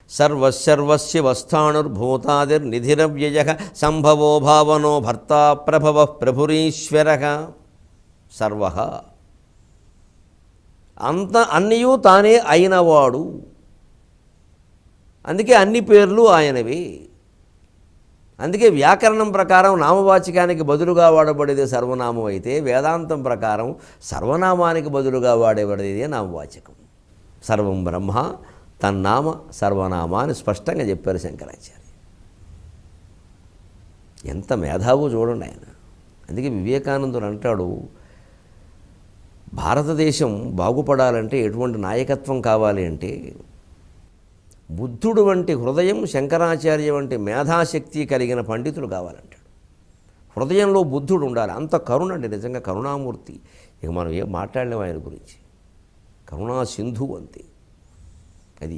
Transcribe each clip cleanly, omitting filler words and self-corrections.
సర్వశర్వస్యవస్థాణుర్భూతాదిర్నిధిరవ్యయ సంభవో భావనో భర్త ప్రభవ ప్రభురీశ్వర. సర్వ అంత అన్నియూ తానే అయినవాడు. అందుకే అన్ని పేర్లు ఆయనవి. అందుకే వ్యాకరణం ప్రకారం నామవాచకానికి బదులుగా వాడబడేది సర్వనామం అయితే, వేదాంతం ప్రకారం సర్వనామానికి బదులుగా వాడబడేదే నామవాచకం. సర్వం బ్రహ్మ తన్నామ సర్వనామ అని స్పష్టంగా చెప్పారు శంకరాచార్య. ఎంత మేధావో చూడండి ఆయన. అందుకే వివేకానందుడు అంటాడు, భారతదేశం బాగుపడాలంటే ఎటువంటి నాయకత్వం కావాలి అంటే బుద్ధుడు వంటి హృదయం, శంకరాచార్య వంటి మేధాశక్తి కలిగిన పండితులు కావాలంటాడు. హృదయంలో బుద్ధుడు ఉండాలి. అంత కరుణ అండి, నిజంగా కరుణామూర్తి. ఇక మనం ఏం మాట్లాడలేము ఆయన గురించి. కరుణా సింధు అంతే. అది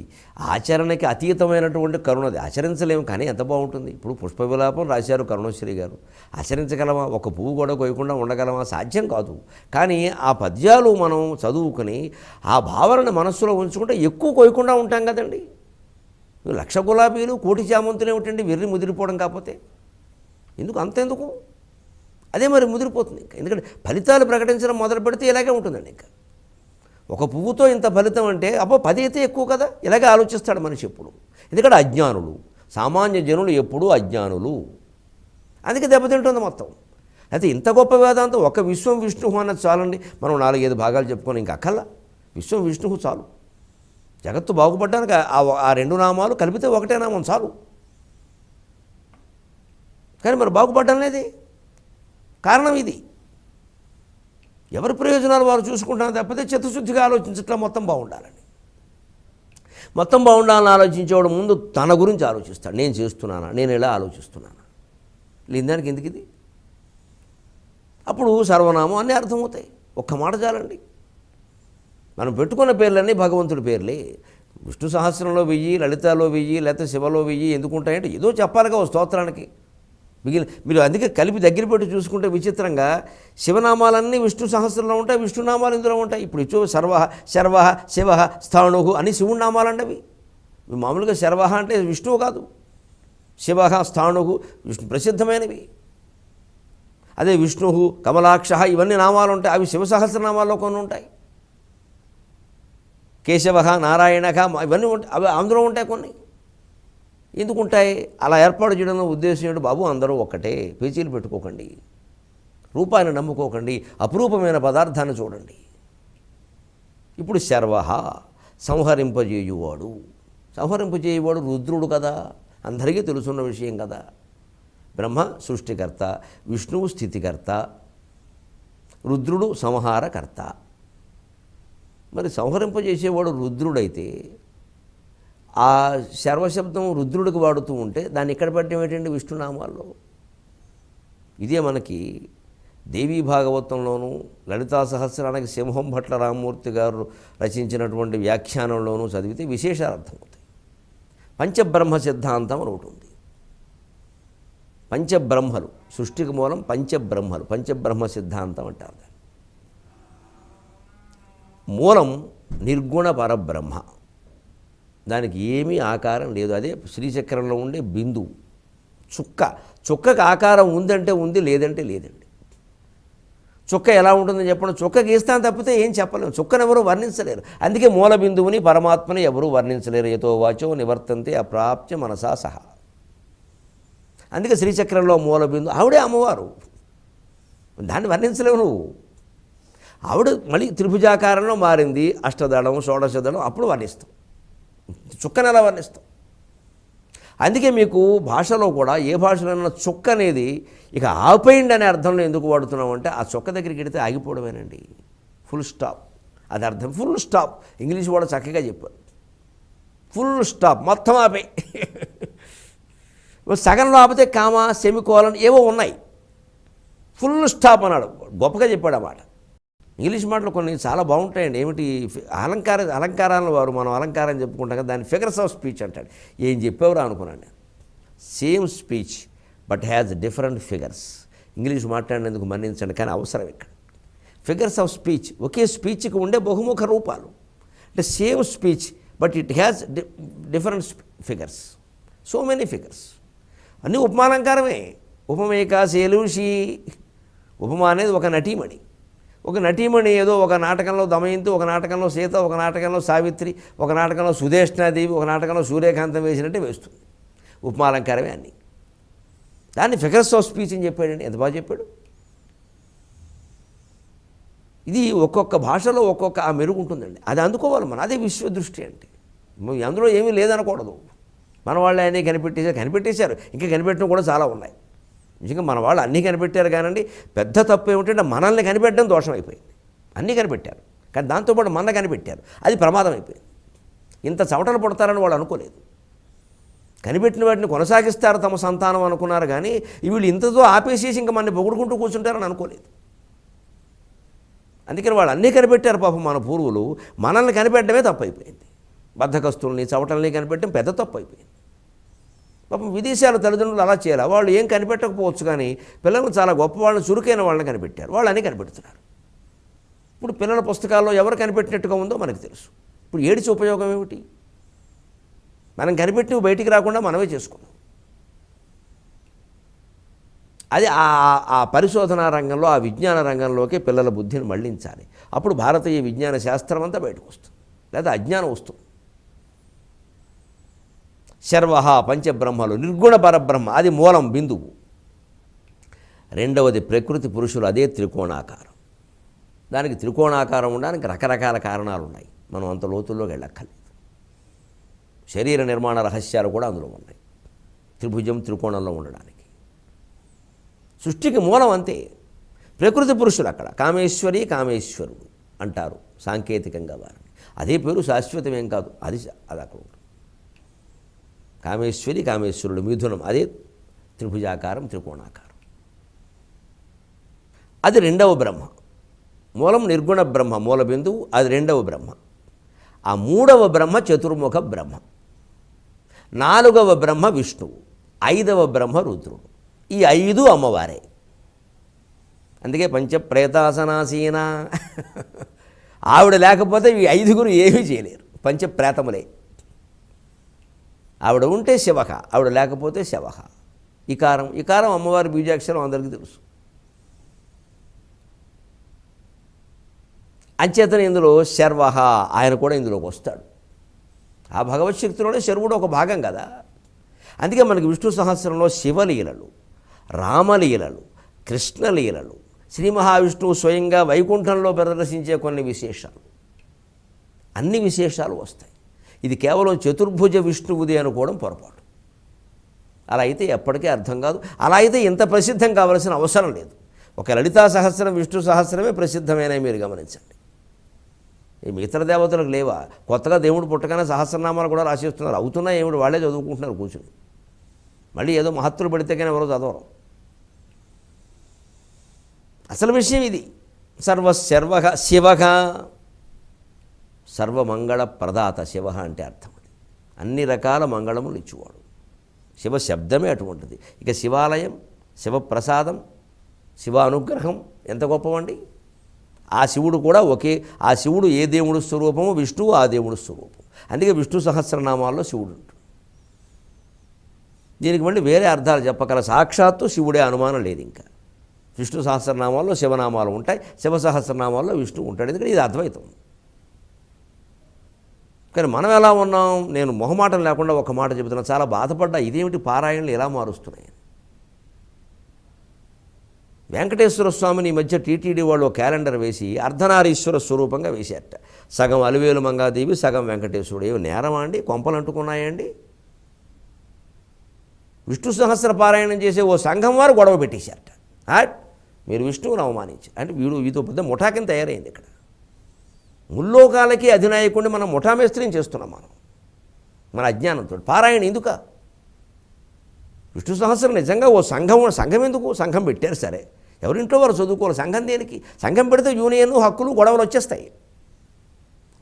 ఆచరణకి అతీతమైనటువంటి కరుణది. ఆచరించలేము కానీ ఎంత బాగుంటుంది. ఇప్పుడు పుష్ప విలాపం రాశారు కరుణశ్రీ గారు. ఆచరించగలమా? ఒక పువ్వు కూడా కొయ్యకుండా ఉండగలమా? సాధ్యం కాదు. కానీ ఆ పద్యాలు మనం చదువుకుని ఆ భావనని మనస్సులో ఉంచుకుంటే ఎక్కువ కొయ్యకుండా ఉంటాం కదండి. 1,00,000 గులాబీలు 1,000,000 చామంతులు ఏమిటండి వెర్రి ముదిరిపోవడం కాకపోతే? అంతెందుకు? అదే మరి ముదిరిపోతుంది ఇంకా. ఎందుకంటే ఫలితాలు ప్రకటించడం మొదలు పెడితే ఇలాగే ఉంటుందండి. ఇంకా ఒక పువ్వుతో ఇంత ఫలితం అంటే 10 అయితే ఎక్కువ కదా, ఇలాగే ఆలోచిస్తాడు మనిషి ఎప్పుడు. ఎందుకంటే అజ్ఞానులు, సామాన్య జనులు ఎప్పుడూ అజ్ఞానులు. అందుకే దెబ్బతింటుంది మొత్తం. అయితే ఇంత గొప్ప వేదాంతం ఒక విశ్వం విష్ణువు అన్నది చాలండి. మనం 4-5 భాగాలు చెప్పుకొని ఇంకా అక్కల్లా విశ్వం విష్ణువు చాలు. జగత్తు బాగుపడ్డానికి ఆ 2 నామాలు కలిపితే ఒకటే నామం చాలు. కానీ మరి బాగుపడ్డం లేదే. కారణం ఇది. ఎవరి ప్రయోజనాలు వారు చూసుకుంటాను తప్పితే చిత్తశుద్ధిగా ఆలోచించట్లా మొత్తం బాగుండాలని. మొత్తం బాగుండాలని ఆలోచించేవాడు ముందు తన గురించి ఆలోచిస్తాడు. నేను చేస్తున్నానా, నేను ఎలా ఆలోచిస్తున్నానా, లేని దానికి ఎందుకు ఇది? అప్పుడు సర్వనామం అన్నీ అర్థమవుతాయి. ఒక్క మాట చాలండి. మనం పెట్టుకున్న పేర్లన్నీ భగవంతుడి పేర్లే. విష్ణు సహస్రంలో 1000, లలితాలో 1000, లేకపోతే శివలో 1000 ఎందుకుంటాయంటే ఏదో చెప్పాలిగా ఓ స్తోత్రానికి. మీరు అందుకే కలిపి దగ్గర పెట్టి చూసుకుంటే విచిత్రంగా శివనామాలన్నీ విష్ణు సహస్రంలో ఉంటాయి, విష్ణునామాలు ఇందులో ఉంటాయి. ఇప్పుడు సర్వ, శర్వ, శివ, స్థాణు అని శివుడి నామాలండి అవి. మామూలుగా శర్వ అంటే విష్ణువు కాదు, శివ, స్థాణు విష్ణు ప్రసిద్ధమైనవి. అదే విష్ణు, కమలాక్ష ఇవన్నీ నామాలు ఉంటాయి. అవి శివ సహస్రనామాల్లో కొన్ని ఉంటాయి. కేశవ, నారాయణ ఇవన్నీ ఉంటాయి. అవి అందులో ఉంటాయి కొన్ని. ఎందుకుంటాయి? అలా ఏర్పాటు చేయడంలో ఉద్దేశం ఏంటి? బాబు అందరూ ఒక్కటే, పేచీలు పెట్టుకోకండి, రూపాన్ని నమ్ముకోకండి, అపురూపమైన పదార్థాన్ని చూడండి. ఇప్పుడు శర్వ సంహరింపజేయువాడు. సంహరింపజేయువాడు రుద్రుడు కదా, అందరికీ తెలుసున్న విషయం కదా. బ్రహ్మ సృష్టికర్త, విష్ణువు స్థితికర్త, రుద్రుడు సంహారకర్త. మరి సంహరింపజేసేవాడు రుద్రుడైతే ఆ శర్వశబ్దం రుద్రుడికి వాడుతూ ఉంటే దాన్ని ఇక్కడ పెట్టడం ఏంటండి విష్ణునామాల్లో? ఇదే మనకి దేవీ భాగవతంలోనూ లలితా సహస్రానికి సింహం భట్ల రామమూర్తి గారు రచించినటువంటి వ్యాఖ్యానంలోనూ చదివితే విశేషాలు అర్థమవుతాయి. పంచబ్రహ్మ సిద్ధాంతం అని ఒకటి ఉంది. పంచబ్రహ్మలు, సృష్టికి మూలం పంచబ్రహ్మలు, పంచబ్రహ్మ సిద్ధాంతం అంటారు దాన్ని. మూలం నిర్గుణ పరబ్రహ్మ, దానికి ఏమీ ఆకారం లేదు. అదే శ్రీచక్రంలో ఉండే బిందువు, చుక్కకి ఆకారం ఉందంటే ఉంది, లేదంటే లేదండి. చుక్క ఎలా ఉంటుందని చెప్పండి. చుక్క గీస్తాను తప్పితే ఏం చెప్పలేము. చుక్కను ఎవరూ వర్ణించలేరు. అందుకే మూల బిందువుని పరమాత్మని ఎవరూ వర్ణించలేరు. యతో వాచో నివర్తంతే అప్రాప్య మనసా సహా. అందుకే శ్రీచక్రంలో మూల బిందువు ఆవిడే అమ్మవారు. దాన్ని వర్ణించలేవు నువ్వు. ఆవిడ మళ్ళీ త్రిభుజాకారంలో మారింది, అష్టదళం, షోడశదళం, అప్పుడు వర్ణిస్తాం. చుక్కను ఎలా వర్ణిస్తాం? అందుకే మీకు భాషలో కూడా ఏ భాషలో చుక్క అనేది ఇక ఆపేయండి అనే అర్థంలో ఎందుకు వాడుతున్నామంటే ఆ చుక్క దగ్గరికి వెడితే ఆగిపోవడమేనండి. ఫుల్ స్టాప్, అది అర్థం. ఫుల్ స్టాప్ ఇంగ్లీష్ కూడా చక్కగా చెప్పారు. ఫుల్ స్టాప్, మొత్తం ఆపే. సగంలో ఆపితే కామా, సెమికోలన్ ఏవో ఉన్నాయి. ఫుల్ స్టాప్ అన్నాడు, గొప్పగా చెప్పాడు ఆ మాట. ఇంగ్లీష్ మాటలు కొన్ని చాలా బాగుంటాయండి. ఏమిటి అలంకారాలను వారు మనం అలంకారం చెప్పుకుంటాం కదా, దాన్ని ఫిగర్స్ ఆఫ్ స్పీచ్ అంటాడు. ఏం చెప్పేవరా అనుకున్నాను నేను. Same speech but has different figures. English మాట్లాడినందుకు మన్నించండి, కానీ అవసరం ఇక్కడ. ఫిగర్స్ ఆఫ్ స్పీచ్, ఒకే స్పీచ్కి ఉండే బహుముఖ రూపాలు. అంటే same speech but it has different figures, so many figures. అన్నీ ఉపమాలంకారమే. ఉపమేకా శేలూషి. ఉపమా అనేది ఒక నటీమణి. ఒక నటీమణి ఏదో ఒక నాటకంలో దమయంతి, ఒక నాటకంలో సీత, ఒక నాటకంలో సావిత్రి, ఒక నాటకంలో సుదేష్ణాదేవి, ఒక నాటకంలో సూర్యకాంతం వేసినట్టే వేస్తుంది. ఉపమాలంకారమే అన్నీ. దాన్ని ఫిగర్స్ ఆఫ్ స్పీచ్ అని చెప్పాడండి. ఎంత బాగా చెప్పాడు. ఇది ఒక్కొక్క భాషలో ఒక్కొక్క ఆ మెరుగు ఉంటుందండి. అది అందుకోవాలి మనం. అదే విశ్వదృష్టి అంటే. అందులో ఏమీ లేదనకూడదు. మన వాళ్ళు అన్నీ కనిపెట్టేశారు. ఇంకా కనిపెట్టడం కూడా చాలా ఉన్నాయి. నిజంగా మన వాళ్ళు అన్నీ కనిపెట్టారు కానండి. పెద్ద తప్పు ఏమిటంటే మనల్ని కనిపెట్టడం దోషం అయిపోయింది. అన్నీ కనిపెట్టారు కానీ దాంతోపాటు మన కనిపెట్టారు, అది ప్రమాదం అయిపోయింది. ఇంత చవటలు పడతారని వాళ్ళు అనుకోలేదు. కనిపెట్టిన వాటిని కొనసాగిస్తారు తమ సంతానం అనుకున్నారు కానీ వీళ్ళు ఇంతతో ఆపేసేసి ఇంకా మనని పొగుడుకుంటూ కూర్చుంటారని అనుకోలేదు. అందుకని వాళ్ళు అన్నీ కనిపెట్టారు పాపం మన పూర్వులు. మనల్ని కనిపెట్టడమే తప్పు అయిపోయింది. బద్ధకస్తుల్ని చవటల్ని కనిపెట్టడం పెద్ద తప్పు అయిపోయింది. పాపం విదేశాల తల్లిదండ్రులు అలా చేయాలి. వాళ్ళు ఏం కనిపెట్టకపోవచ్చు కానీ పిల్లలను చాలా గొప్ప వాళ్ళని, చురుకైన వాళ్ళని కనిపెట్టారు. వాళ్ళు అన్నీ కనిపెడుతున్నారు. ఇప్పుడు పిల్లల పుస్తకాల్లో ఎవరు కనిపెట్టినట్టుగా ఉందో మనకు తెలుసు. ఇప్పుడు ఏడిచి ఉపయోగం ఏమిటి? మనం కనిపెట్టినవి బయటికి రాకుండా మనమే చేసుకున్నాం. అది ఆ పరిశోధనా రంగంలో, ఆ విజ్ఞాన రంగంలోకి పిల్లల బుద్ధిని మళ్లించాలి. అప్పుడు భారతీయ విజ్ఞాన శాస్త్రం అంతా బయటకు వస్తుంది, లేదా అజ్ఞానం వస్తుంది. శర్వహ పంచబ్రహ్మలు, నిర్గుణ పరబ్రహ్మ అది మూలం బిందువు. రెండవది ప్రకృతి పురుషులు, అదే త్రికోణాకారం. దానికి త్రికోణాకారం ఉండడానికి రకరకాల కారణాలు ఉన్నాయి. మనం అంత లోతుల్లోకి వెళ్ళక్కర్లేదు. శరీర నిర్మాణ రహస్యాలు కూడా అందులో ఉన్నాయి. త్రిభుజం త్రికోణంలో ఉండడానికి సృష్టికి మూలం అంతే. ప్రకృతి పురుషులు అక్కడ కామేశ్వరి కామేశ్వరుడు అంటారు సాంకేతికంగా వారిని. అదే పేరు శాశ్వతమేం కాదు, అది అక్కడ ఉంటుంది. కామేశ్వరి కామేశ్వరుడు మిథునం, అదే త్రిభుజాకారం త్రికోణాకారం. అది రెండవ బ్రహ్మ. మూలం నిర్గుణ బ్రహ్మ, మూల బిందువు, అది రెండవ బ్రహ్మ. ఆ మూడవ బ్రహ్మ చతుర్ముఖ బ్రహ్మ. నాలుగవ బ్రహ్మ విష్ణువు, ఐదవ బ్రహ్మ రుద్రుడు. ఈ ఐదు అమ్మవారే. అందుకే పంచప్రేతాసనాసీన. ఆవిడ లేకపోతే ఈ ఐదుగురు ఏమీ చేయలేరు. పంచప్రేతములే. ఆవిడ ఉంటే శివక, ఆవిడ లేకపోతే శవక. ఇకారం, ఇకారం అమ్మవారి బీజాక్షరం అందరికీ తెలుసు. అంచేతన ఇందులో శర్వహ, ఆయన కూడా ఇందులోకి వస్తాడు. ఆ భగవత్ శక్తిలోనే శర్వుడు ఒక భాగం కదా. అందుకే మనకి విష్ణు సహస్రంలో శివలీలలు, రామలీలలు, కృష్ణలీలలు, శ్రీ మహావిష్ణువు స్వయంగా వైకుంఠంలో ప్రదర్శించే కొన్ని విశేషాలు, అన్ని విశేషాలు వస్తాయి. ఇది కేవలం చతుర్భుజ విష్ణువుది అనుకోవడం పొరపాటు. అలా అయితే ఎప్పటికీ అర్థం కాదు. అలా అయితే ఇంత ప్రసిద్ధం కావాల్సిన అవసరం లేదు. ఒక లలితా సహస్రం విష్ణు సహస్రమే ప్రసిద్ధమైన మీరు గమనించండి. ఈ మిగతా దేవతలకు లేవా? కొత్తగా దేవుడు పుట్టగానే సహస్రనామాలు కూడా రాసేస్తున్నారు. అవుతున్నాయి ఏమిటి? వాళ్ళే చదువుకుంటున్నారు కూర్చుని. మళ్ళీ ఏదో మహత్తులు పడితే కానీ ఎవరో చదవరు. అసలు విషయం ఇది. సర్వశర్వగ శివగ, సర్వమంగళ ప్రదాత. శివ అంటే అర్థం అది. అన్ని రకాల మంగళములు ఇచ్చేవాడు. శివ శబ్దమే అటువంటిది. ఇక శివాలయం, శివప్రసాదం, శివ అనుగ్రహం ఎంత గొప్పవండి. ఆ శివుడు కూడా ఆ శివుడు ఏ దేవుడు స్వరూపమో విష్ణువు ఆ దేవుడు స్వరూపం. అందుకే విష్ణు సహస్రనామాల్లో శివుడు ఉంటుంది. దీనికి మళ్ళీ వేరే అర్థాలు చెప్పగల సాక్షాత్తు శివుడే, అనుమానం లేదు. ఇంకా విష్ణు సహస్రనామాల్లో శివనామాలు ఉంటాయి, శివ సహస్రనామాల్లో విష్ణువు ఉంటాడు. ఎందుకంటే ఇది అద్వైతం. కానీ మనం ఎలా ఉన్నాం? నేను మొహమాటం లేకుండా ఒక మాట చెబుతున్నా, చాలా బాధపడ్డా. ఇదేమిటి పారాయణలు ఎలా మారుస్తున్నాయి? వెంకటేశ్వర స్వామిని ఈ మధ్య టీటీడీ వాళ్ళు క్యాలెండర్ వేసి అర్ధనారీశ్వర స్వరూపంగా వేశారట. సగం అలివేలు మంగాదేవి, సగం వెంకటేశ్వరుడు. ఏమి నేరమా అండి? కొంపలు అంటుకున్నాయండి. విష్ణు సహస్ర పారాయణం చేసే ఓ సంఘం వారు గొడవ పెట్టేశారట. మీరు విష్ణువుని అవమానించారు అంటే వీతో పెద్ద ముఠాకిని తయారైంది. ఇక్కడ ముల్లోకాలకి అధినాయకుడిని మనం ముఠామేస్త్రీని చేస్తున్నాం. మన అజ్ఞానంతో పారాయణ ఎందుక? విష్ణు సహస్రం నిజంగా ఓ సంఘం ఎందుకు? సంఘం పెట్టారు సరే, ఎవరింట్లో వారు చదువుకోవాలి. సంఘం దేనికి? సంఘం పెడితే యూనియన్ హక్కులు గొడవలు వచ్చేస్తాయి.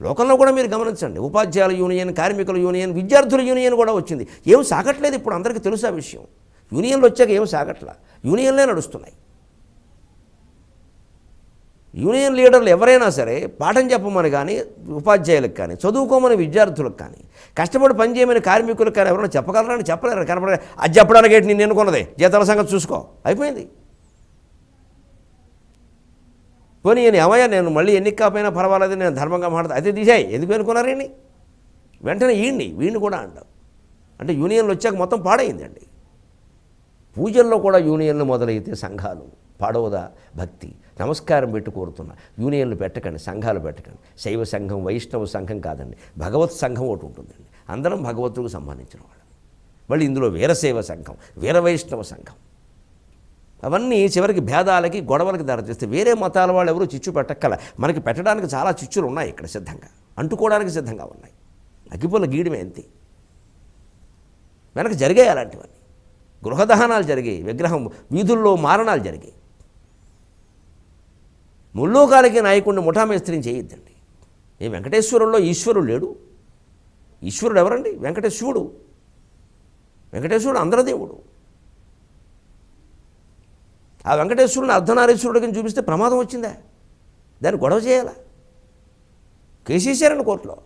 లోకంలో కూడా మీరు గమనించండి. ఉపాధ్యాయుల యూనియన్, కార్మికుల యూనియన్, విద్యార్థుల యూనియన్ కూడా వచ్చింది. ఏం సాగట్లేదు ఇప్పుడు. అందరికీ తెలుసు ఆ విషయం. యూనియన్లు వచ్చాక ఏం సాగట్లా, యూనియన్లే నడుస్తున్నాయి. యూనియన్ లీడర్లు ఎవరైనా సరే పాఠం చెప్పమని కానీ ఉపాధ్యాయులకు కానీ చదువుకోమని విద్యార్థులకు కానీ కష్టపడి పనిచేయమని కార్మికులకు కానీ ఎవరైనా చెప్పగలరని చెప్పలేరు. కనపడ అది చెప్పడానికి ఏంటి నేను ఎన్నుకున్నదే జీతాల సంగతి చూసుకో అయిపోయింది. పోనీ నేను ఏమయ్యా నేను మళ్ళీ ఎన్నిక కాకపోయినా పర్వాలేదు నేను ధర్మంగా మాట్లాడతా అయితే తీసాయి ఎందుకు అనుకున్నారండి వెంటనే వీడిని కూడా అంటాం. అంటే యూనియన్లు వచ్చాక మొత్తం పాడైందండి. పూజల్లో కూడా యూనియన్లు మొదలైతే సంఘాలు పాడవదా భక్తి? నమస్కారం పెట్టి కోరుతున్నా యూనియన్లు పెట్టకండి, సంఘాలు పెట్టకండి. శైవ సంఘం వైష్ణవ సంఘం కాదండి, భగవత్ సంఘం ఒకటి ఉంటుందండి. అందరం భగవంతుడికి సంబంధించిన వాళ్ళు. మళ్ళీ ఇందులో వీరశైవ సంఘం, వీర వైష్ణవ సంఘం, అవన్నీ చివరికి భేదాలకి గొడవలకి దారితీస్తే వేరే మతాల వాళ్ళు ఎవరు చిచ్చు పెట్టక్కల. మనకి పెట్టడానికి చాలా చిచ్చులు ఉన్నాయి ఇక్కడ సిద్ధంగా, అంటుకోవడానికి సిద్ధంగా ఉన్నాయి. అగ్గిపుల్ల గీయడమే అంతే. వెనక జరిగాయి అలాంటివన్నీ. గృహదహనాలు జరిగాయి, విగ్రహం వీధుల్లో మారణాలు జరిగాయి. ముల్లోకాలకి నాయకుడిని ముఠామేస్త్రిని చేయొద్దండి. ఏ వెంకటేశ్వరుల్లో ఈశ్వరుడు లేడు? ఈశ్వరుడు ఎవరండి? వెంకటేశ్వరుడు. వెంకటేశ్వరుడు అందరదేవుడు. ఆ వెంకటేశ్వరుని అర్ధనారీశ్వరుడికి చూపిస్తే ప్రమాదం వచ్చిందా? దాన్ని గొడవ చేయాలా? కేసేశారండి కోర్టులో.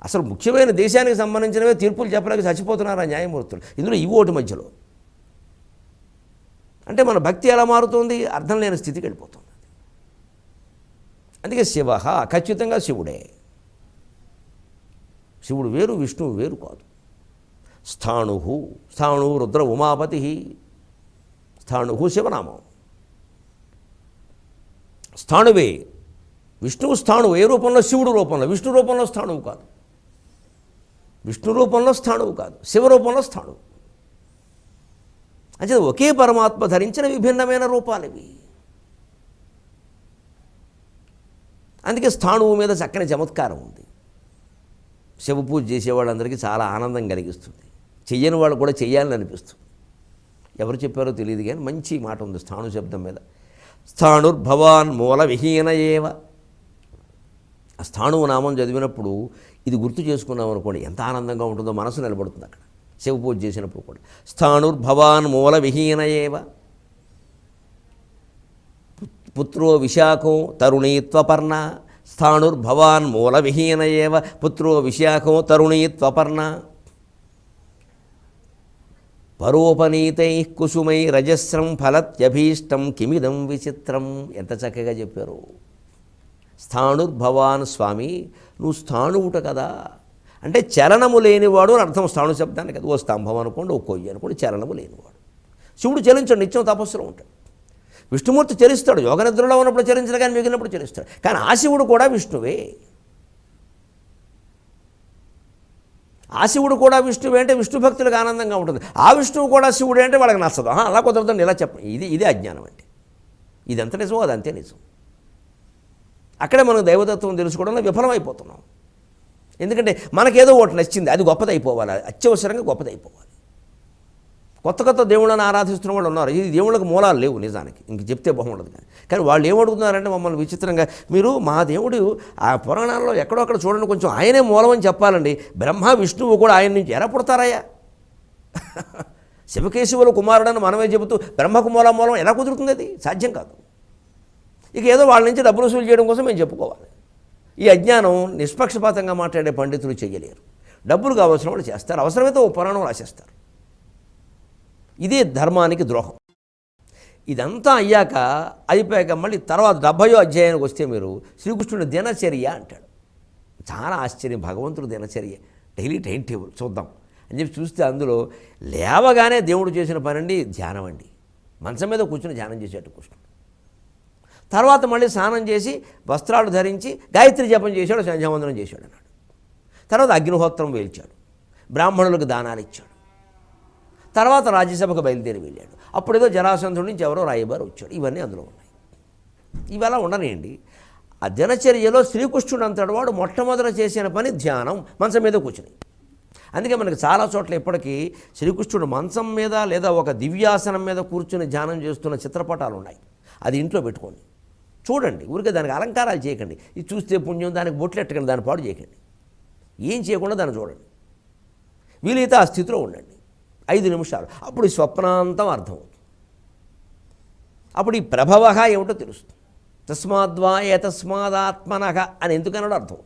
అసలు ముఖ్యమైన దేశానికి సంబంధించినవే తీర్పులు చెప్పలేక చచ్చిపోతున్నారు ఆ న్యాయమూర్తులు. ఇందులో ఇవి ఓటి మధ్యలో. అంటే మన భక్తి ఎలా మారుతుంది? అర్థం లేని స్థితికి వెళ్ళిపోతుంది. అందుకే శివ ఖచ్చితంగా శివుడే. శివుడు వేరు, విష్ణువు వేరు కాదు. స్థాణు రుద్ర ఉమాపతి. స్థాణు శివనామం. స్థాణువే విష్ణువు. స్థాణువు ఏ రూపంలో? శివుడు రూపంలో. విష్ణు రూపంలో స్థాణువు కాదు, విష్ణు రూపంలో స్థాణువు కాదు, శివ రూపంలో స్థాణువు. అంటే ఒకే పరమాత్మ ధరించిన విభిన్నమైన రూపాలివి. అందుకే స్థాణువు మీద చక్కని చమత్కారం ఉంది. శివ పూజ చేసేవాళ్ళందరికీ చాలా ఆనందం కలిగిస్తుంది. చెయ్యని వాళ్ళు కూడా చెయ్యాలని అనిపిస్తుంది. ఎవరు చెప్పారో తెలియదు కానీ మంచి మాట ఉంది స్థాణు శబ్దం మీద. స్థాణుర్భవాన్ మూల విహీన ఏవ. ఆ స్థాణువు నామం చదివినప్పుడు ఇది గుర్తు చేసుకున్నాం అనుకోండి, ఎంత ఆనందంగా ఉంటుందో, మనసు నిలబడుతుంది అక్కడ. శివ పూజ చేసినప్పుడు కూడా స్థాణుర్భవాన్ మూల విహీన ఏవ. పుత్రో విశాఖో తరుణీత్వపర్ణ. స్థాణుర్భవాన్ మూల విహీన ఏవ పుత్రో విశాఖో తరుణీత్వపర్ణ. పరోపనీతై కుసుమై రజస్రం ఫలత్యభీష్టం కిమిదం విచిత్రం. ఎంత చక్కగా చెప్పారు. స్థాణుర్భవాన్ స్వామి, నువ్వు స్థాణువుట కదా. అంటే చలనము లేనివాడు అని అర్థం స్థాణు శబ్దానికి. కదా ఓ స్తంభం అనుకోండి, ఓ కొయ్యి అనుకోండి, చలనము లేనివాడు. శివుడు చలించాడు, నిత్యం తపస్సులో ఉంటాడు. విష్ణుమూర్తి చలిస్తాడు, యోగనిద్రలో ఉన్నప్పుడు చలించడు, కానీ మిగిలినప్పుడు చలిస్తాడు. కానీ ఆ శివుడు కూడా విష్ణువే. ఆ శివుడు కూడా విష్ణువే అంటే విష్ణు భక్తులకు ఆనందంగా ఉంటుంది. ఆ విష్ణువు కూడా శివుడే అంటే వాళ్ళకి నచ్చదు. అలా కుదరదండి, ఇలా చెప్పండి. ఇదే అజ్ఞానం అంటే. ఇది ఎంత నిజమో అది అంతే నిజం. అక్కడే మనం దైవతత్వం తెలుసుకోవడంలో విఫలమైపోతున్నాం. ఎందుకంటే మనకేదో ఒకటి నచ్చింది, అది గొప్పదైపోవాలి, అత్యవసరంగా గొప్పదైపోవాలి. కొత్త దేవుళ్ళని ఆరాధిస్తున్న వాళ్ళు ఉన్నారు. ఇది దేవుళ్ళకి మూలాలు లేవు నిజానికి, ఇంక చెప్తే బాగుండదు. కానీ వాళ్ళు ఏమడుగుతున్నారంటే మమ్మల్ని విచిత్రంగా, మీరు మా దేవుడు ఆ పురాణాల్లో ఎక్కడో అక్కడ చూడండి, కొంచెం ఆయనే మూలం అని చెప్పాలండి. బ్రహ్మ విష్ణువు కూడా ఆయన నుంచి ఎలా పుడతారయ్యా? శివకేశవుల కుమారుడని మనమే చెబుతూ బ్రహ్మకు మూలం ఎలా కుదురుతుంది? అది సాధ్యం కాదు. ఇక ఏదో వాళ్ళ నుంచి డబ్బులు వసూలు చేయడం కోసం మేము చెప్పుకోవాలి. ఈ అజ్ఞానం నిష్పక్షపాతంగా మాట్లాడే పండితులు చేయలేరు. డబ్బులు కావాల్సిన వాళ్ళు చేస్తారు, అవసరమైతే ఓ పురాణం రాసేస్తారు. ఇదే ధర్మానికి ద్రోహం. ఇదంతా అయ్యాక అయిపోయాక మళ్ళీ తర్వాత 70వ అధ్యాయానికి వస్తే మీరు శ్రీకృష్ణుడి దినచర్య అంటాడు. చాలా ఆశ్చర్యం. భగవంతుడు దినచర్య, డైలీ టైం టేబుల్ చూద్దాం అని చెప్పి చూస్తే అందులో లేవగానే దేవుడు చేసిన పనండి ధ్యానం అండి. మంచం మీద కూర్చుని ధ్యానం చేసేట్టు కృష్ణుడు. తర్వాత మళ్ళీ స్నానం చేసి వస్త్రాలు ధరించి గాయత్రి జపం చేశాడు, సంధ్యావందనం చేశాడు అన్నాడు. తర్వాత అగ్నిహోత్రం వేల్చాడు, బ్రాహ్మణులకు దానాలు ఇచ్చాడు. తర్వాత రాజ్యసభకు బయలుదేరి వెళ్ళాడు. అప్పుడేదో జరాసంధుడి నుంచి ఎవరో రాయబారు వచ్చాడు. ఇవన్నీ అందులో ఉన్నాయి. ఇవలా ఉండనండి. ఆ దినచర్యలో శ్రీకృష్ణుడు అంతటి వాడు మొట్టమొదట చేసిన పని ధ్యానం, మంచం మీద కూర్చుని. అందుకే మనకి చాలా చోట్ల ఇప్పటికీ శ్రీకృష్ణుడు మంచం మీద లేదా ఒక దివ్యాసనం మీద కూర్చుని ధ్యానం చేస్తున్న చిత్రపటాలు ఉన్నాయి. అది ఇంట్లో పెట్టుకోండి, చూడండి. ఊరికే దానికి అలంకారాలు చేయకండి. ఇది చూస్తే పుణ్యం, దానికి బొట్లు ఎట్టకండి, దాని పాడు చేయకండి. ఏం చేయకుండా దాన్ని చూడండి. వీలైతే ఆ స్థితిలో ఉండండి 5 నిమిషాలు. అప్పుడు స్వప్నాంతం అర్థమవుతుంది. అప్పుడు ఈ ప్రభవ ఏమిటో తెలుస్తుంది. తస్మాద్వా ఏతస్మాదాత్మనః అని ఎందుకన్నాడో అర్థం.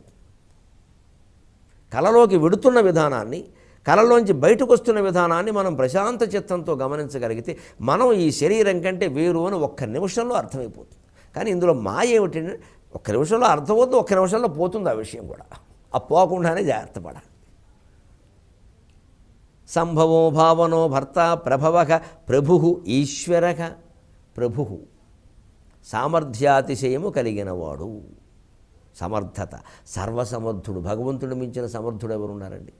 కలలోకి వెడుతున్న విధానాన్ని, కలలోంచి బయటకు వస్తున్న విధానాన్ని మనం ప్రశాంత చిత్తంతో గమనించగలిగితే మనం ఈ శరీరం కంటే వేరు అని ఒక్క నిమిషంలో అర్థమైపోతుంది. కానీ ఇందులో మాయ ఏమిటంటే ఒక్క నిమిషంలో అర్థమవుతుంది, ఒక్క నిమిషంలో పోతుంది ఆ విషయం కూడా. ఆ పోకుండానే జాగ్రత్త పడాలి. సంభవో భావనో భర్త ప్రభవక ప్రభు ఈశ్వరక. ప్రభు సామర్థ్యాతిశయము కలిగినవాడు, సమర్థత, సర్వసమర్థుడు. భగవంతుడు మించిన సమర్థుడు ఎవరున్నారండి?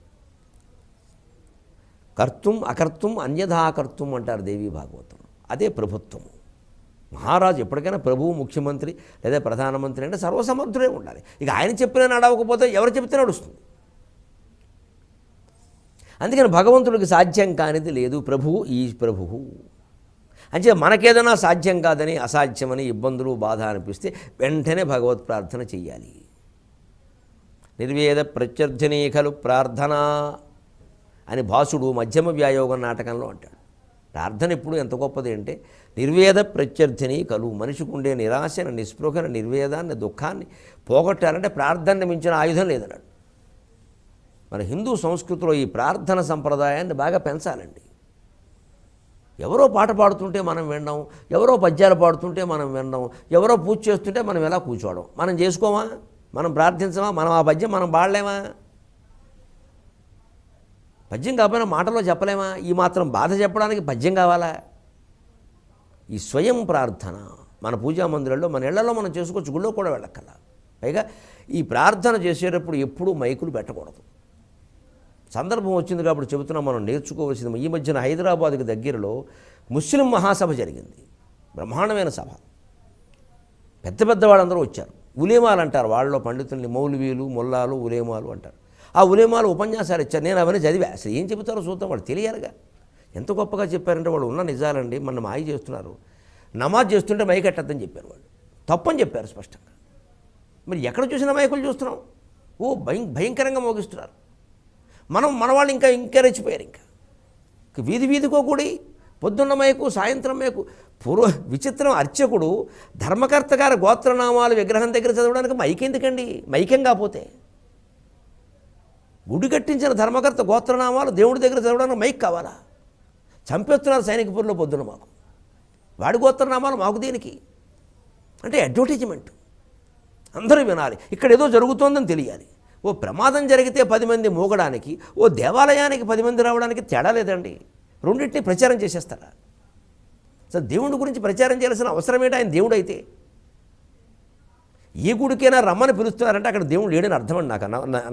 కర్తుం అకర్తుం అన్యథాకర్తుం అంటారు దేవీ భాగవతం. అదే ప్రభుత్వము. మహారాజు ఎప్పటికైనా ప్రభువు, ముఖ్యమంత్రి లేదా ప్రధానమంత్రి అంటే సర్వసమర్థుడే ఉండాలి. ఇక ఆయన చెప్పిన నడవకపోతే ఎవరు చెప్తే నడుస్తుంది. అందుకని భగవంతుడికి సాధ్యం కానిది లేదు. ప్రభువు ఈ ప్రభువు అంటే మనకేదైనా సాధ్యం కాదని, అసాధ్యమని, ఇబ్బందులు, బాధ అనిపిస్తే వెంటనే భగవత్ ప్రార్థన చెయ్యాలి. నిర్వేద ప్రత్యర్థినీ ఖలు ప్రార్థన అని భాసుడు మధ్యమ వ్యాయోగం నాటకంలో అంటాడు. ప్రార్థన ఎప్పుడు ఎంత గొప్పది అంటే నిర్వేద ప్రత్యర్థిని కలు. మనిషికి ఉండే నిరాశను, నిస్పృహను, నిర్వేదాన్ని, దుఃఖాన్ని పోగొట్టాలంటే ప్రార్థన మించిన ఆయుధం లేదన్నాడు. మన హిందూ సంస్కృతిలో ఈ ప్రార్థన సంప్రదాయాన్ని బాగా పెంచాలండి. ఎవరో పాట పాడుతుంటే మనం వినడం, ఎవరో పద్యాలు పాడుతుంటే మనం వినడం, ఎవరో పూజ చేస్తుంటే మనం ఎలా కూర్చోవడం. మనం చేసుకోమా? మనం ప్రార్థించమా? మనం ఆ పద్యం మనం పాడలేమా? పద్యం కాకపోయినా మాటలో చెప్పలేమా? ఈ మాత్రం బాధ చెప్పడానికి పద్యం కావాలా? ఈ స్వయం ప్రార్థన మన పూజా మందిరంలో, మన ఇళ్లలో మనం చేసుకోవచ్చు, గుళ్ళో కూడా వెళ్ళక్కర్లా. పైగా ఈ ప్రార్థన చేసేటప్పుడు ఎప్పుడూ మైకులు పెట్టకూడదు. సందర్భం వచ్చింది కాబట్టి చెబుతున్నాం, మనం నేర్చుకోవాల్సింది. ఈ మధ్యన హైదరాబాద్కి దగ్గరలో ముస్లిం మహాసభ జరిగింది. బ్రహ్మాండమైన సభ. పెద్ద పెద్ద వాళ్ళందరూ వచ్చారు. ఉలేమాలు అంటారు వాళ్ళలో పండితుల్ని, మౌలవీలు, ముల్లాలు, ఉలేమాలు అంటారు. ఆ ఉలేమాలు ఉపన్యాసాలు ఇచ్చారు. నేను అవన్నీ చదివా. అసలు ఏం చెబుతారో చూద్దాం, వాళ్ళు తెలియాలిగా. ఎంత గొప్పగా చెప్పారంటే వాళ్ళు ఉన్న నిజాలండి. మన మాయ చేస్తున్నారు. నమాజ్ చేస్తుంటే మైక్ ఎట్టద్దని చెప్పారు వాళ్ళు. తప్పని చెప్పారు స్పష్టంగా. మరి ఎక్కడ చూసినా మైకులు చూస్తున్నాం. భయంకరంగా మోగిస్తున్నారు. మన వాళ్ళు ఇంకా రెచ్చిపోయారు. ఇంకా వీధి వీధికో కూడి పొద్దున్న మైకు, సాయంత్రం మైకు. విచిత్రం, అర్చకుడు ధర్మకర్త గారి గోత్రనామాలు విగ్రహం దగ్గర చదవడానికి మైక్ ఎందుకండి? మైకేం కాకపోతే గుడి కట్టించిన ధర్మకర్త గోత్రనామాలు దేవుడి దగ్గర చదవడానికి మైక్ కావాలా? చంపేస్తున్నారు సైనికపూర్లో పొద్దున మాకు. వాడి గోత్రనామాలు మాకు దేనికి? అంటే అడ్వర్టైజ్మెంట్. అందరూ వినాలి, ఇక్కడ ఏదో జరుగుతోందని తెలియాలి. ఓ ప్రమాదం జరిగితే 10 మంది మోగడానికి, ఓ దేవాలయానికి 10 మంది రావడానికి తేడా లేదండి. రెండింటినీ ప్రచారం చేసేస్తారా? అసలు దేవుడి గురించి ప్రచారం చేయాల్సిన అవసరం ఏంటి? ఆయన దేవుడు అయితే ఏ గుడికైనా రమ్మని పిలుస్తున్నారంటే అక్కడ దేవుడు లేడని అర్థం అండి.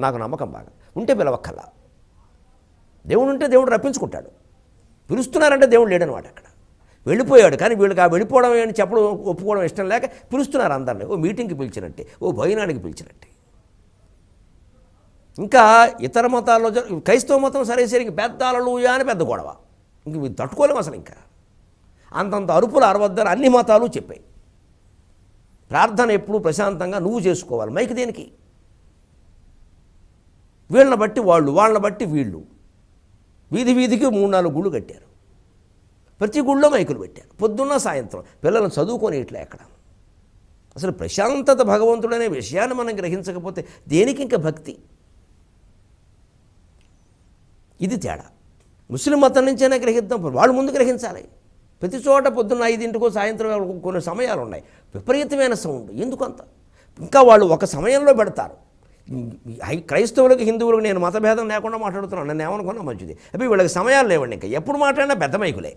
నాకు నమ్మకం బాగా. ఉంటే పిలవక్కల్లా. దేవుడు ఉంటే దేవుడు రప్పించుకుంటాడు. పిలుస్తున్నారంటే దేవుడు లేడనమాట. అక్కడ వెళ్ళిపోయాడు. కానీ వీళ్ళకి ఆ వెళ్ళిపోవడం అని చెప్పడం, ఒప్పుకోవడం ఇష్టం లేక పిలుస్తున్నారు అందరినీ. ఓ మీటింగ్కి పిలిచినట్టే, ఓ భోజనానికి పిలిచినట్టే. ఇంకా ఇతర మతాల్లో క్రైస్తవ మతం సరేసరికి పెద్ద హల్లెలూయా అని పెద్ద గొడవ. ఇంక మీరు తట్టుకోలేము అసలు. ఇంకా అంతంత అరుపులు అరవద్దని అన్ని మతాలు చెప్పాయి. ప్రార్థన ఎప్పుడు ప్రశాంతంగా నువ్వు చేసుకోవాలి. మైక్ దేనికి? వీళ్ళని బట్టి వాళ్ళు, వాళ్ళని బట్టి వీళ్ళు. వీధి వీధికి 3-4 గుళ్ళు కట్టారు. ప్రతి గుళ్ళో మైకులు పెట్టారు. పొద్దున్న సాయంత్రం పిల్లలను చదువుకొని ఇట్లా ఎక్కడ. అసలు ప్రశాంతత భగవంతుడనే విషయాన్ని మనం గ్రహించకపోతే దేనికి ఇంకా భక్తి? ఇది తేడా. ముస్లిం మతం నుంచైనా గ్రహిద్దాం. వాళ్ళు ముందు గ్రహించాలి. ప్రతి చోట పొద్దున్న 5 సాయంత్రం కొన్ని సమయాలు ఉన్నాయి. విపరీతమైన సౌండ్. ఎందుకంత? ఇంకా వాళ్ళు ఒక సమయంలో పెడతారు. క్రైస్తవులకు, హిందువులకు నేను మతభేదం లేకుండా మాట్లాడుతున్నాను. నన్ను ఏమనుకున్నా మంచిది. అవి వీళ్ళకి సమయాలు లేవండి. ఇంకా ఎప్పుడు మాట్లాడినా పెద్ద మైకులే.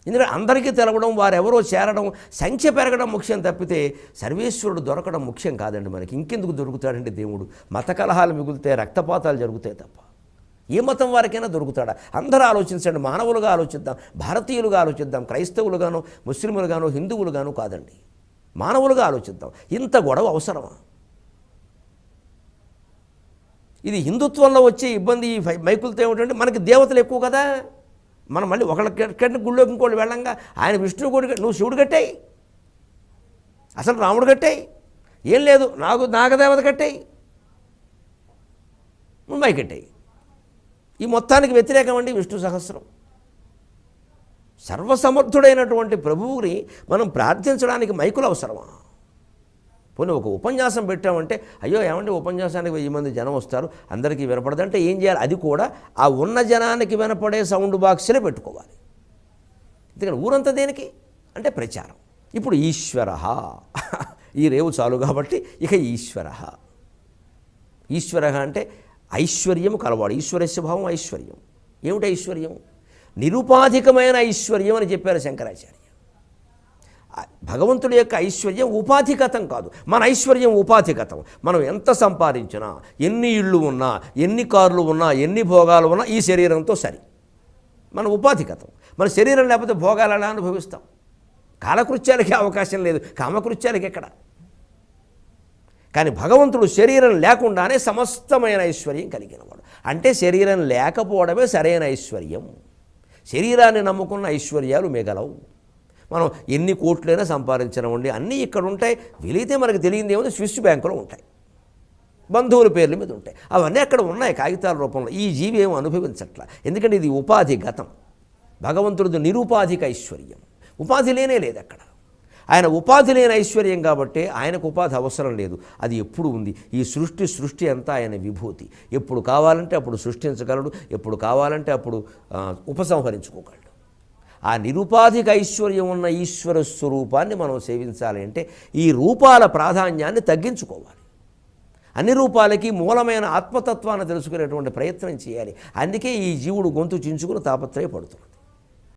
ఎందుకంటే అందరికీ తెలవడం, వారెవరో చేరడం, సంఖ్య పెరగడం ముఖ్యం తప్పితే సర్వేశ్వరుడు దొరకడం ముఖ్యం కాదండి మనకి. ఇంకెందుకు దొరుకుతాడండి దేవుడు? మత కలహాలు మిగులుతే, రక్తపాతాలు జరుగుతాయి తప్ప ఏ మతం వారికైనా దొరుకుతాడా? అందరూ ఆలోచించండి. మానవులుగా ఆలోచిద్దాం, భారతీయులుగా ఆలోచిద్దాం. క్రైస్తవులుగాను, ముస్లింలుగాను, హిందువులుగాను కాదండి, మానవులుగా ఆలోచిద్దాం. ఇంత గొడవ అవసరమా? ఇది హిందుత్వంలో వచ్చే ఇబ్బంది. ఈ మైకులతో ఏమిటంటే మనకి దేవతలు ఎక్కువ కదా. మనం మళ్ళీ ఒకళ్ళ గుళ్ళోకి ఇంకోళ్ళు వెళ్ళంగా ఆయన విష్ణువు గుడి, నువ్వు శివుడు కట్టాయి, అసలు రాముడు కట్టాయి, ఏం లేదు నాగదేవత కట్టాయి, మైక్ కట్టాయి. ఈ మొత్తానికి వ్యతిరేకం అండి విష్ణు సహస్రం. సర్వసమర్థుడైనటువంటి ప్రభువుని మనం ప్రార్థించడానికి మైకులు అవసరమా? పోనీ ఒక ఉపన్యాసం పెట్టామంటే, అయ్యో ఏమంటే ఉపన్యాసానికి 1000 మంది జనం వస్తారు, అందరికీ వినపడదంటే ఏం చేయాలి? అది కూడా ఆ ఉన్న జనానికి వినపడే సౌండ్ బాక్స్లే పెట్టుకోవాలి. ఎందుకంటే ఊరంతా దేనికి అంటే ప్రచారం. ఇప్పుడు ఈశ్వర, ఈ రేవు చాలు కాబట్టి ఇక ఈశ్వర. ఈశ్వర అంటే ఐశ్వర్యము కలవాడు. ఈశ్వరస్య భావం ఐశ్వర్యం. ఏమిటి ఐశ్వర్యం? నిరుపాధికమైన ఐశ్వర్యం అని చెప్పారు శంకరాచార్య. భగవంతుడి యొక్క ఐశ్వర్యం ఉపాధిగతం కాదు. మన ఐశ్వర్యం ఉపాధిగతం. మనం ఎంత సంపాదించినా, ఎన్ని ఇళ్ళు ఉన్నా, ఎన్ని కార్లు ఉన్నా, ఎన్ని భోగాలు ఉన్నా ఈ శరీరంతో సరి. మన ఉపాధిగతం. మన శరీరం లేకపోతే భోగాలు ఎలా అనుభవిస్తాం? కాలకృత్యాలకి అవకాశం లేదు, కామకృత్యాలకి ఎక్కడ? కానీ భగవంతుడు శరీరం లేకుండానే సమస్తమైన ఐశ్వర్యం కలిగినవాడు. అంటే శరీరం లేకపోవడమే సరైన ఐశ్వర్యం. శరీరాన్ని నమ్ముకున్న ఐశ్వర్యాలు మిగలవు. మనం ఎన్ని కోట్లైనా సంపాదించనివ్వండి, అన్నీ ఇక్కడ ఉంటాయి. వెళితే మనకు తెలియంది ఏముంది, స్విస్ బ్యాంకులో ఉంటాయి, బంధువుల పేర్ల మీద ఉంటాయి. అవన్నీ అక్కడ ఉన్నాయి కాగితాల రూపంలో. ఈ జీవి ఏమో అనుభవించట్లా. ఎందుకంటే ఇది ఉపాధిగతం. భగవంతుడిది నిరుపాధిక ఐశ్వర్యం. ఉపాధి లేనే లేదు అక్కడ. ఆయన ఉపాధి లేని ఐశ్వర్యం కాబట్టి ఆయనకు ఉపాధి అవసరం లేదు. అది ఎప్పుడు ఉంది. ఈ సృష్టి అంతా ఆయన విభూతి. ఎప్పుడు కావాలంటే అప్పుడు సృష్టించగలడు, ఎప్పుడు కావాలంటే అప్పుడు ఉపసంహరించుకోగలడు. ఆ నిరుపాధిక ఐశ్వర్యం ఉన్న ఈశ్వర స్వరూపాన్ని మనం సేవించాలి అంటే ఈ రూపాల ప్రాధాన్యాన్ని తగ్గించుకోవాలి. అన్ని రూపాలకి మూలమైన ఆత్మతత్వాన్ని తెలుసుకునేటువంటి ప్రయత్నం చేయాలి. అందుకే ఈ జీవుడు గొంతు చించుకుని తాపత్రయపడుతున్నాడు.